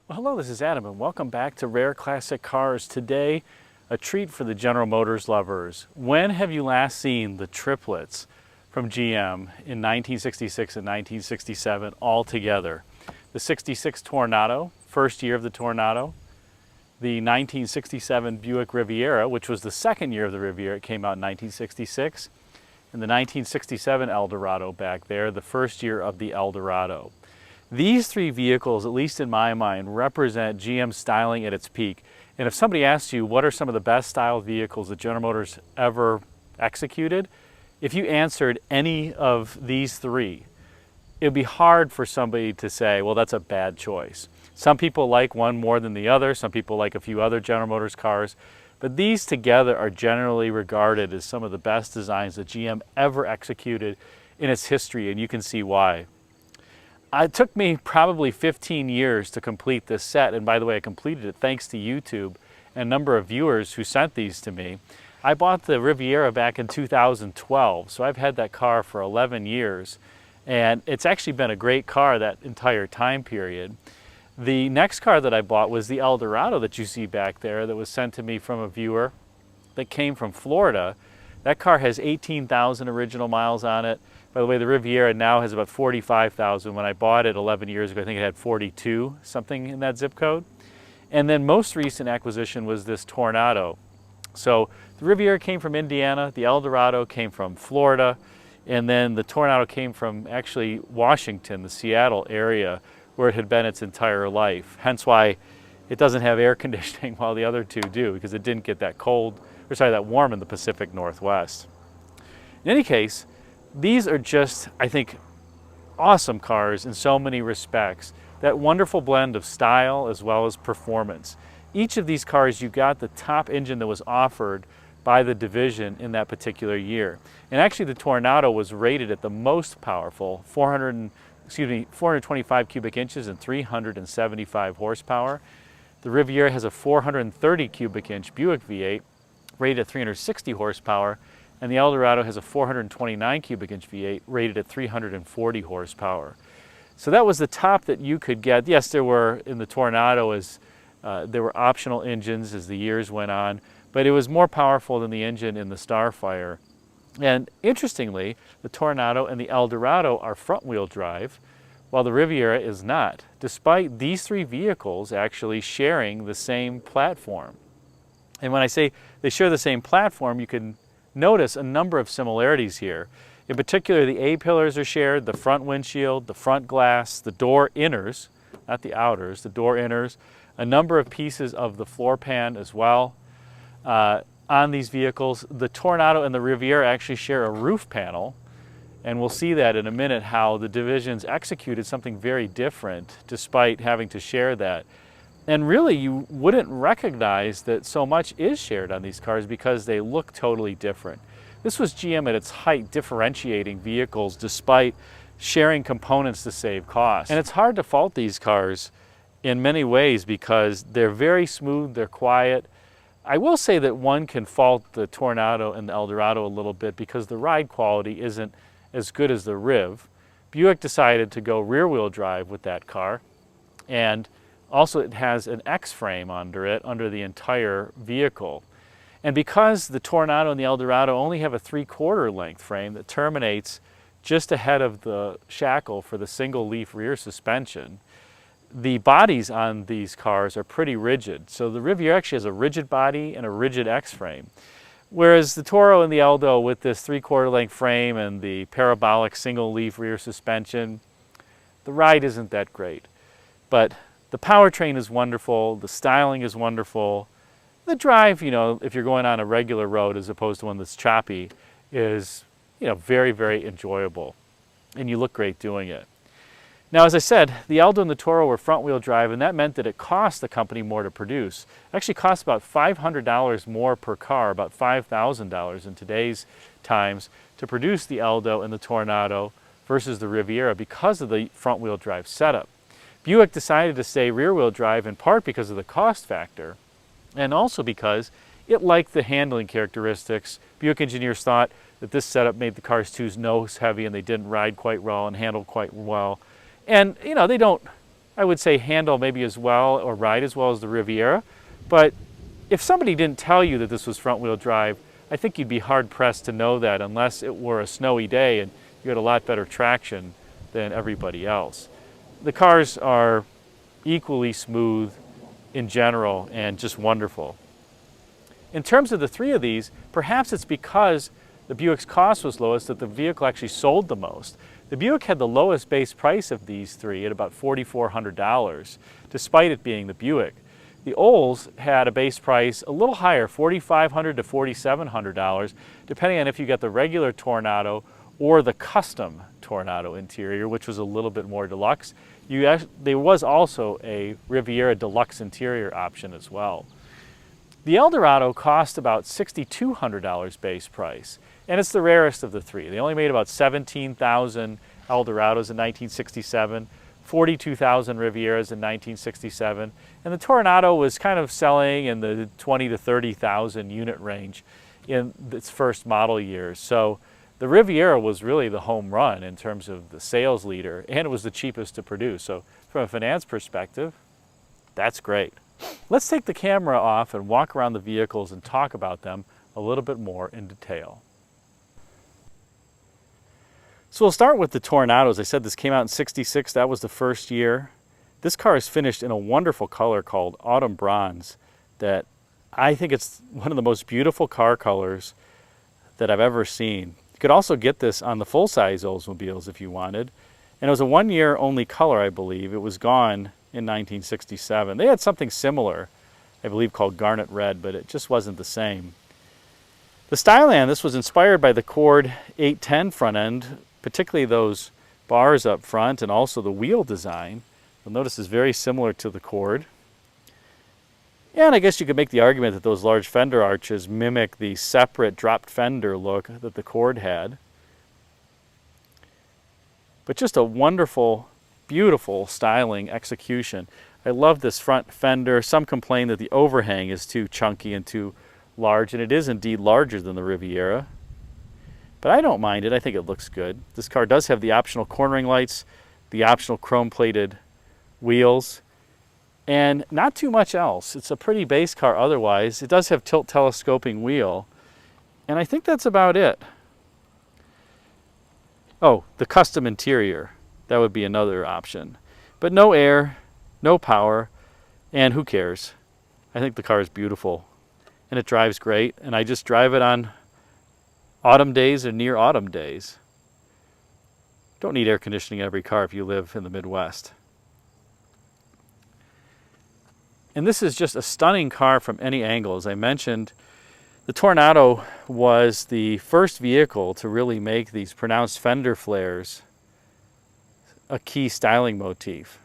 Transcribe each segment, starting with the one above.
Well, hello, this is Adam, and welcome back to Rare Classic Cars. Today, a treat for the General Motors lovers. When have you last seen the triplets from GM in 1966 and 1967 all together? The 66 Toronado, first year of the Toronado. The 1967 Buick Riviera, which was the second year of the Riviera, it came out in 1966. And the 1967 Eldorado back there, the first year of the Eldorado. These three vehicles, at least in my mind, represent GM styling at its peak. And if somebody asks you what are some of the best styled vehicles that General Motors ever executed, if you answered any of these three, it would be hard for somebody to say, well, that's a bad choice. Some people like one more than the other. Some people like a few other General Motors cars. But these together are generally regarded as some of the best designs that GM ever executed in its history, and you can see why. It took me probably 15 years to complete this set, and by the way, I completed it thanks to YouTube and a number of viewers who sent these to me. I bought the Riviera back in 2012, so I've had that car for 11 years, and it's actually been a great car that entire time period. The next car that I bought was the Eldorado that you see back there that was sent to me from a viewer that came from Florida. That car has 18,000 original miles on it. By the way, the Riviera now has about 45,000. When I bought it 11 years ago, I think it had 42, something in that zip code. And then most recent acquisition was this Toronado. So the Riviera came from Indiana, the Eldorado came from Florida, and then the Toronado came from actually Washington, the Seattle area, where it had been its entire life. Hence why it doesn't have air conditioning while the other two do, because it didn't get that cold, or sorry, that warm in the Pacific Northwest. In any case, these are just, I think, awesome cars in so many respects. That wonderful blend of style as well as performance. Each of these cars, you got the top engine that was offered by the division in that particular year. And actually the Toronado was rated at the most powerful, 425 cubic inches and 375 horsepower. The Riviera has a 430 cubic inch Buick V8 rated at 360 horsepower, and the Eldorado has a 429 cubic inch V8 rated at 340 horsepower. So that was the top that you could get. Yes, there were, in the Toronado, there were optional engines as the years went on, but it was more powerful than the engine in the Starfire. And interestingly, the Toronado and the Eldorado are front-wheel drive, while the Riviera is not, despite these three vehicles actually sharing the same platform. And when I say they share the same platform, you can notice a number of similarities here. In particular, the A-pillars are shared, the front windshield, the front glass, the door inners, not the outers, the door inners, a number of pieces of the floor pan as well. On these vehicles, the Toronado and the Riviera actually share a roof panel, and we'll see that in a minute how the divisions executed something very different despite having to share that. And really, you wouldn't recognize that so much is shared on these cars because they look totally different. This was GM at its height, differentiating vehicles despite sharing components to save costs. And it's hard to fault these cars in many ways because they're very smooth, they're quiet. I will say that one can fault the Toronado and the Eldorado a little bit because the ride quality isn't as good as the Riv. Buick decided to go rear-wheel drive with that car, and also it has an X-frame under it, under the entire vehicle. And because the Toronado and the Eldorado only have a 3/4 length frame that terminates just ahead of the shackle for the single leaf rear suspension, the bodies on these cars are pretty rigid. So the Riviera actually has a rigid body and a rigid X-frame. Whereas the Toro and the Eldo with this 3/4 length frame and the parabolic single leaf rear suspension, the ride isn't that great. But the powertrain is wonderful, the styling is wonderful. The drive, you know, if you're going on a regular road as opposed to one that's choppy, is, you know, very, very enjoyable. And you look great doing it. Now, as I said, the Eldo and the Toro were front-wheel drive, and that meant that it cost the company more to produce. It actually cost about $500 more per car, about $5,000 in today's times, to produce the Eldo and the Toronado versus the Riviera because of the front-wheel drive setup. Buick decided to stay rear-wheel drive in part because of the cost factor, and also because it liked the handling characteristics. Buick engineers thought that this setup made the cars too nose heavy and they didn't ride quite well and handle quite well. And, you know, they don't I would say, handle maybe as well or ride as well as the Riviera. But if somebody didn't tell you that this was front-wheel drive, I think you'd be hard-pressed to know that unless it were a snowy day and you had a lot better traction than everybody else. The cars are equally smooth in general and just wonderful. In terms of the three of these, perhaps it's because the Buick's cost was lowest that the vehicle actually sold the most. The Buick had the lowest base price of these three at about $4,400, despite it being the Buick. The Olds had a base price a little higher, $4,500 to $4,700, depending on if you got the regular Toronado or the custom Toronado interior, which was a little bit more deluxe. There was also a Riviera deluxe interior option as well. The Eldorado cost about $6,200 base price, and it's the rarest of the three. They only made about 17,000 Eldorados in 1967, 42,000 Rivieras in 1967, and the Toronado was kind of selling in the 20 to 30,000 unit range in its first model years. So the Riviera was really the home run in terms of the sales leader, and it was the cheapest to produce. So from a finance perspective, that's great. Let's take the camera off and walk around the vehicles and talk about them a little bit more in detail. So we'll start with the Toronado. As I said, this came out in '66. That was the first year. This car is finished in a wonderful color called Autumn Bronze that I think it's one of the most beautiful car colors that I've ever seen. You could also get this on the full-size Oldsmobiles if you wanted. And it was a one-year only color, I believe. It was gone in 1967. They had something similar, I believe, called Garnet Red, but it just wasn't the same. The Stylan, this was inspired by the Cord 810 front end, particularly those bars up front and also the wheel design. You'll notice it's very similar to the Cord. And I guess you could make the argument that those large fender arches mimic the separate dropped fender look that the Cord had. But just a wonderful, beautiful styling execution. I love this front fender. Some complain that the overhang is too chunky and too large, and it is indeed larger than the Riviera. But I don't mind it. I think it looks good. This car does have the optional cornering lights, the optional chrome-plated wheels, and not too much else. It's a pretty base car otherwise. It does have tilt telescoping wheel, and I think that's about it. Oh, the custom interior. That would be another option. But no air, no power, and who cares? I think the car is beautiful, and it drives great, and I just drive it on autumn days or near autumn days. Don't need air conditioning in every car if you live in the Midwest. And this is just a stunning car from any angle. As I mentioned, the Toronado was the first vehicle to really make these pronounced fender flares a key styling motif.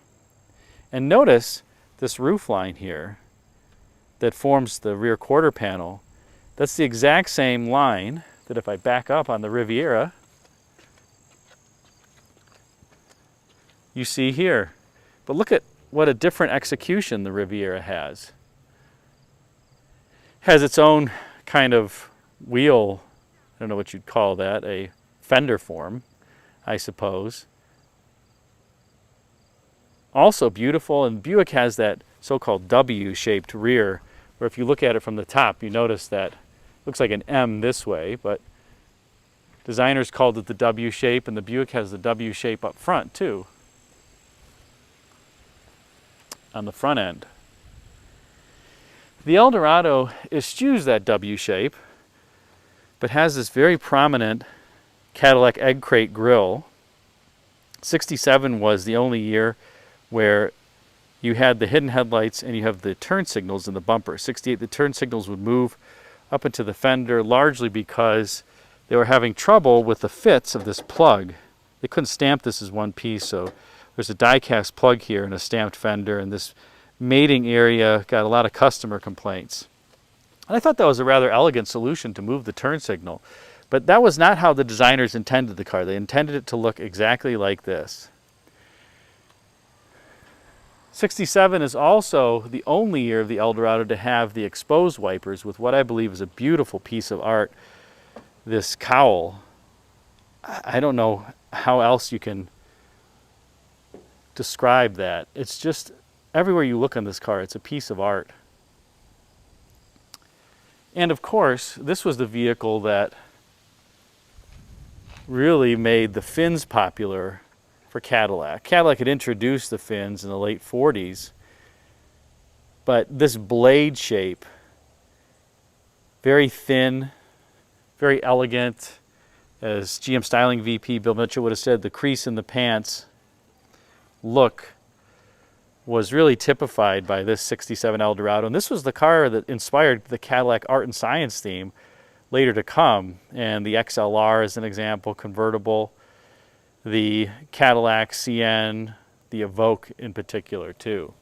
And notice this roof line here that forms the rear quarter panel. That's the exact same line that if I back up on the Riviera, you see here. But look at what a different execution the Riviera has. Has its own kind of wheel, I don't know what you'd call that, a fender form, I suppose. Also beautiful, and Buick has that so-called W-shaped rear, where if you look at it from the top, you notice that it looks like an M this way, but designers called it the W shape, and the Buick has the W shape up front too, on the front end. The Eldorado eschews that W shape, but has this very prominent Cadillac egg crate grille. '67 was the only year where you had the hidden headlights and you have the turn signals in the bumper. '68, the turn signals would move up into the fender, largely because they were having trouble with the fits of this plug. They couldn't stamp this as one piece, so there's a die-cast plug here and a stamped fender, and this mating area got a lot of customer complaints. And I thought that was a rather elegant solution to move the turn signal. But that was not how the designers intended the car. They intended it to look exactly like this. '67 is also the only year of the Eldorado to have the exposed wipers with what I believe is a beautiful piece of art, this cowl. I don't know how else you can describe that. It's just, everywhere you look on this car, it's a piece of art. And of course, this was the vehicle that really made the fins popular for Cadillac. Cadillac had introduced the fins in the late 40s, but this blade shape, very thin, very elegant, as GM styling VP Bill Mitchell would have said, the crease in the pants look was really typified by this 67 Eldorado. And this was the car that inspired the Cadillac Art and Science theme later to come. And the XLR is an example, convertible. The Cadillac CN, the Evoque in particular too.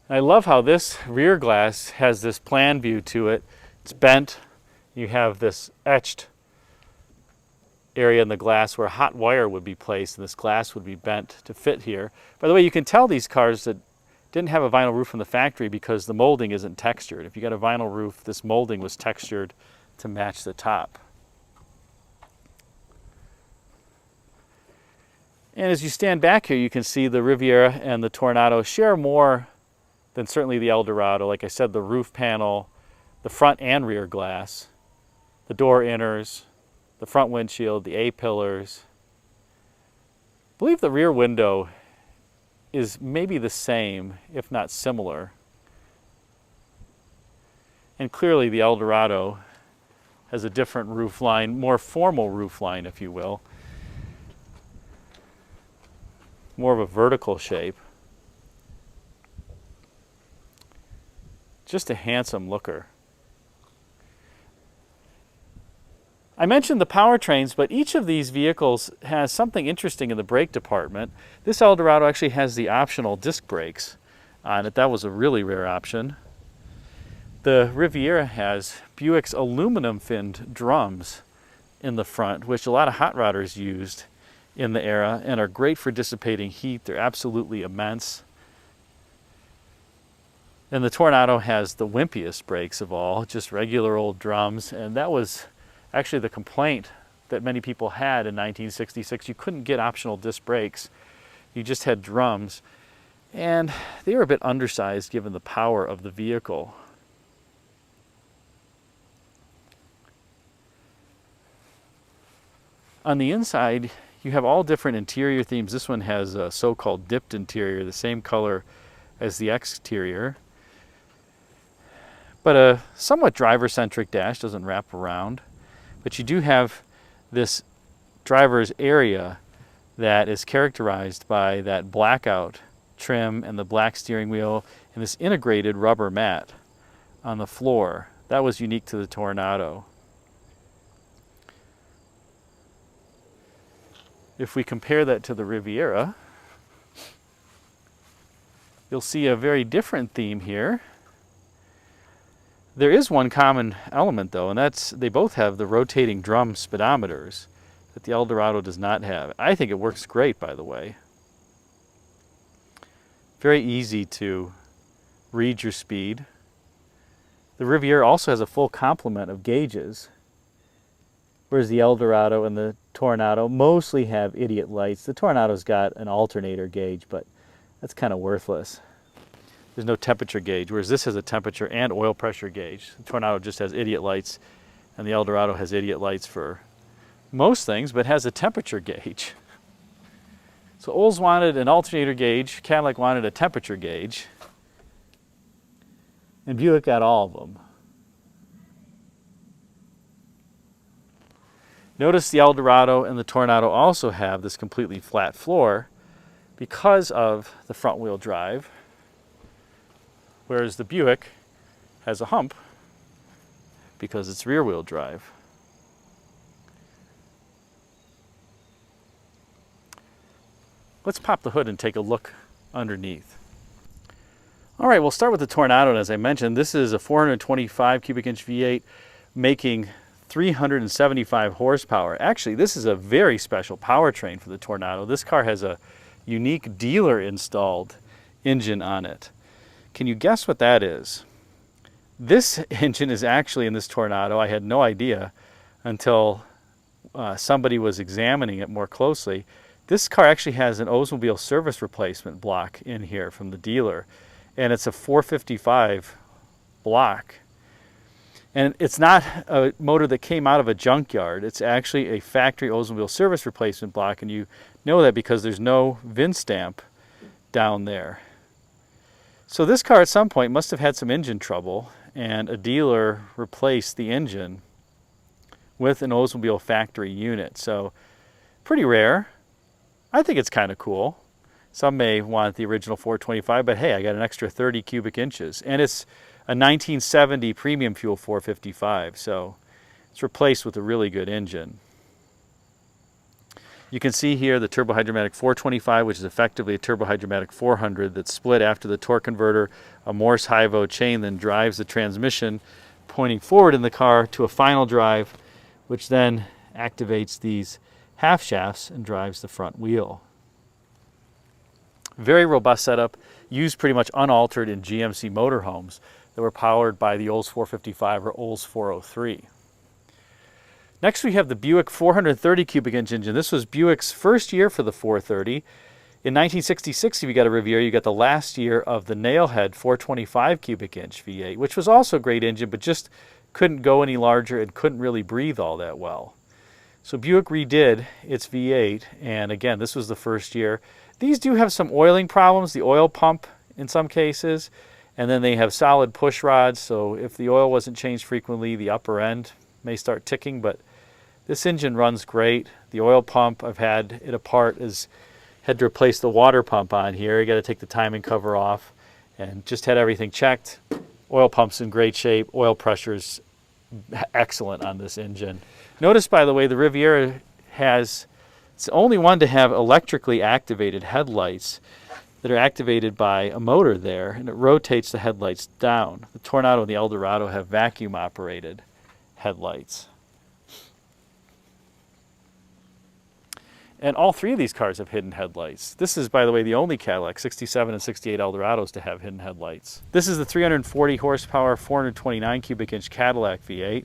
I love how this rear glass has this plan view to it. It's bent. You have this etched area in the glass where a hot wire would be placed, and this glass would be bent to fit here. By the way, you can tell these cars that didn't have a vinyl roof from the factory because the molding isn't textured. If you got a vinyl roof, this molding was textured to match the top. And as you stand back here, you can see the Riviera and the Toronado share more than certainly the Eldorado. Like I said, the roof panel, the front and rear glass, the door inners, the front windshield, the A-pillars. I believe the rear window is maybe the same, if not similar. And clearly the Eldorado has a different roof line, more formal roof line, if you will. More of a vertical shape. Just a handsome looker. I mentioned the powertrains, but each of these vehicles has something interesting in the brake department. This Eldorado actually has the optional disc brakes on it. That was a really rare option. The Riviera has Buick's aluminum finned drums in the front, which a lot of hot rodders used in the era and are great for dissipating heat. They're absolutely immense. And the Toronado has the wimpiest brakes of all, just regular old drums, and that was actually the complaint that many people had in 1966. You couldn't get optional disc brakes. You just had drums. And they were a bit undersized given the power of the vehicle. On the inside, you have all different interior themes. This one has a so-called dipped interior, the same color as the exterior. But a somewhat driver-centric dash, doesn't wrap around. But you do have this driver's area that is characterized by that blackout trim and the black steering wheel and this integrated rubber mat on the floor. That was unique to the Toronado. If we compare that to the Riviera, you'll see a very different theme here. There is one common element though, and that's they both have the rotating drum speedometers that the Eldorado does not have. I think it works great, by the way. Very easy to read your speed. The Riviera also has a full complement of gauges, whereas the Eldorado and the Toronado mostly have idiot lights. The Tornado's got an alternator gauge, but that's kind of worthless. There's no temperature gauge, whereas this has a temperature and oil pressure gauge. The Toronado just has idiot lights, and the Eldorado has idiot lights for most things, but has a temperature gauge. So Olds wanted an alternator gauge, Cadillac wanted a temperature gauge, and Buick got all of them. Notice the Eldorado and the Toronado also have this completely flat floor because of the front wheel drive, whereas the Buick has a hump because it's rear wheel drive. Let's pop the hood and take a look underneath. All right, we'll start with the Toronado. And as I mentioned, this is a 425 cubic inch V8 making 375 horsepower. Actually, this is a very special powertrain for the Toronado. This car has a unique dealer installed engine on it. Can you guess what that is? This engine is actually in this Toronado. I had no idea until somebody was examining it more closely, this car actually has an Oldsmobile service replacement block in here from the dealer, and it's a 455 block. And it's not a motor that came out of a junkyard. It's actually a factory Oldsmobile service replacement block, and you know that because there's no VIN stamp down there. So this car at some point must have had some engine trouble, and a dealer replaced the engine with an Oldsmobile factory unit. So pretty rare. I think it's kind of cool. Some may want the original 425, but hey, I got an extra 30 cubic inches. And it's a 1970 premium fuel 455, so it's replaced with a really good engine. You can see here the turbohydromatic 425, which is effectively a turbohydromatic 400 that's split after the torque converter. A Morse Hivo chain then drives the transmission pointing forward in the car to a final drive, which then activates these half shafts and drives the front wheel. Very robust setup, used pretty much unaltered in GMC motorhomes that were powered by the Olds 455 or Olds 403. Next we have the Buick 430 cubic inch engine. This was Buick's first year for the 430. In 1966, if you got a Riviera, you got the last year of the Nailhead 425 cubic inch V8, which was also a great engine, but just couldn't go any larger and couldn't really breathe all that well. So Buick redid its V8, and again, this was the first year. These do have some oiling problems, the oil pump in some cases, and then they have solid push rods, so if the oil wasn't changed frequently, the upper end may start ticking, but this engine runs great. The oil pump, I've had it apart, had to replace the water pump on here. You got to take the timing cover off, and just had everything checked. Oil pump's in great shape. Oil pressure's excellent on this engine. Notice, by the way, the Riviera it's the only one to have electrically activated headlights that are activated by a motor there, and it rotates the headlights down. The Toronado and the Eldorado have vacuum operated headlights. And all three of these cars have hidden headlights. This is, by the way, the only Cadillac 67 and 68 Eldorados to have hidden headlights. This is the 340 horsepower, 429 cubic inch Cadillac V8.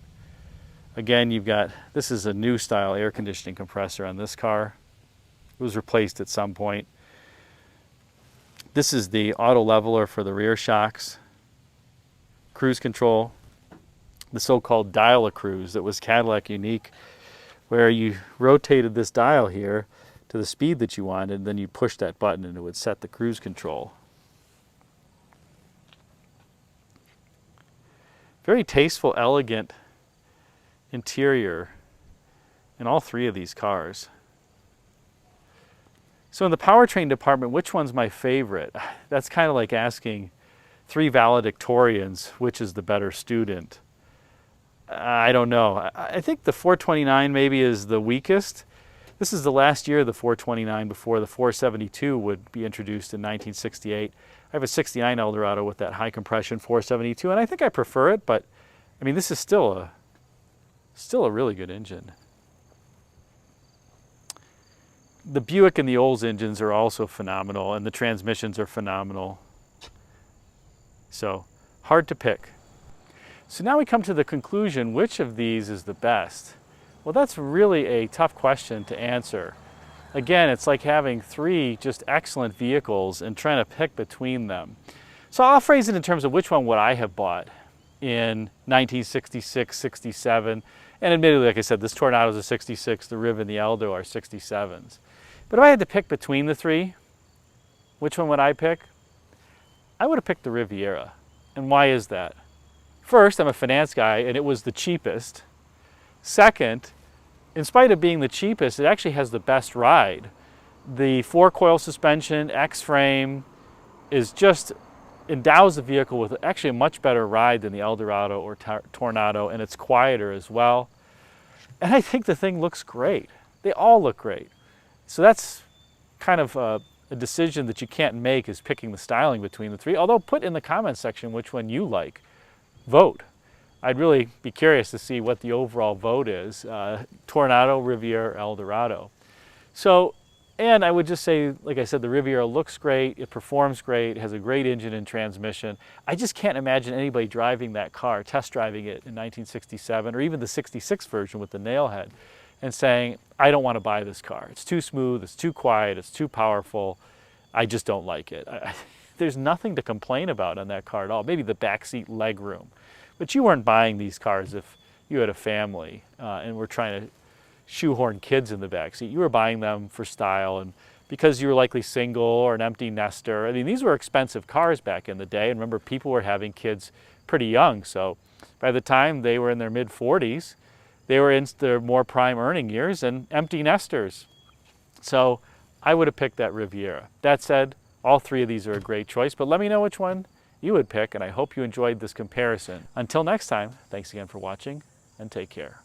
Again, this is a new style air conditioning compressor on this car. It was replaced at some point. This is the auto leveler for the rear shocks. Cruise control, the so-called dial-a-cruise that was Cadillac unique, where you rotated this dial here to the speed that you wanted, and then you push that button and it would set the cruise control. Very tasteful, elegant interior in all three of these cars. So in the powertrain department, which one's my favorite? That's kind of like asking three valedictorians which is the better student. I don't know. I think the 429 maybe is the weakest. This is the last year of the 429 before the 472 would be introduced in 1968. I have a 69 Eldorado with that high compression 472, and I think I prefer it, but I mean, this is still a really good engine. The Buick and the Olds engines are also phenomenal, and the transmissions are phenomenal. So, hard to pick. So now we come to the conclusion, which of these is the best? Well, that's really a tough question to answer. Again, it's like having three just excellent vehicles and trying to pick between them. So I'll phrase it in terms of which one would I have bought in 1966, 67, and admittedly, like I said, this Toronado is a 66, the Riv and the Eldo are 67s. But if I had to pick between the three, which one would I pick? I would have picked the Riviera. And why is that? First, I'm a finance guy, and it was the cheapest. Second, in spite of being the cheapest, it actually has the best ride. The 4-coil suspension, X-frame, endows the vehicle with actually a much better ride than the Eldorado or Toronado, and it's quieter as well. And I think the thing looks great. They all look great. So that's kind of a decision that you can't make, is picking the styling between the three. Although put in the comments section which one you like. Vote. I'd really be curious to see what the overall vote is. Toronado, Riviera, Eldorado. So, and I would just say, like I said, the Riviera looks great, it performs great, it has a great engine and transmission. I just can't imagine anybody driving that car, test driving it in 1967, or even the 66 version with the Nailhead, and saying, I don't want to buy this car. It's too smooth, it's too quiet, it's too powerful. I just don't like it. There's nothing to complain about on that car at all. Maybe the backseat leg room. But you weren't buying these cars if you had a family and were trying to shoehorn kids in the backseat. You were buying them for style and because you were likely single or an empty nester. I mean, these were expensive cars back in the day. And remember, people were having kids pretty young. So by the time they were in their mid-40s, they were in their more prime earning years and empty nesters. So I would have picked that Riviera. That said, all three of these are a great choice, but let me know which one you would pick, and I hope you enjoyed this comparison. Until next time, thanks again for watching, and take care.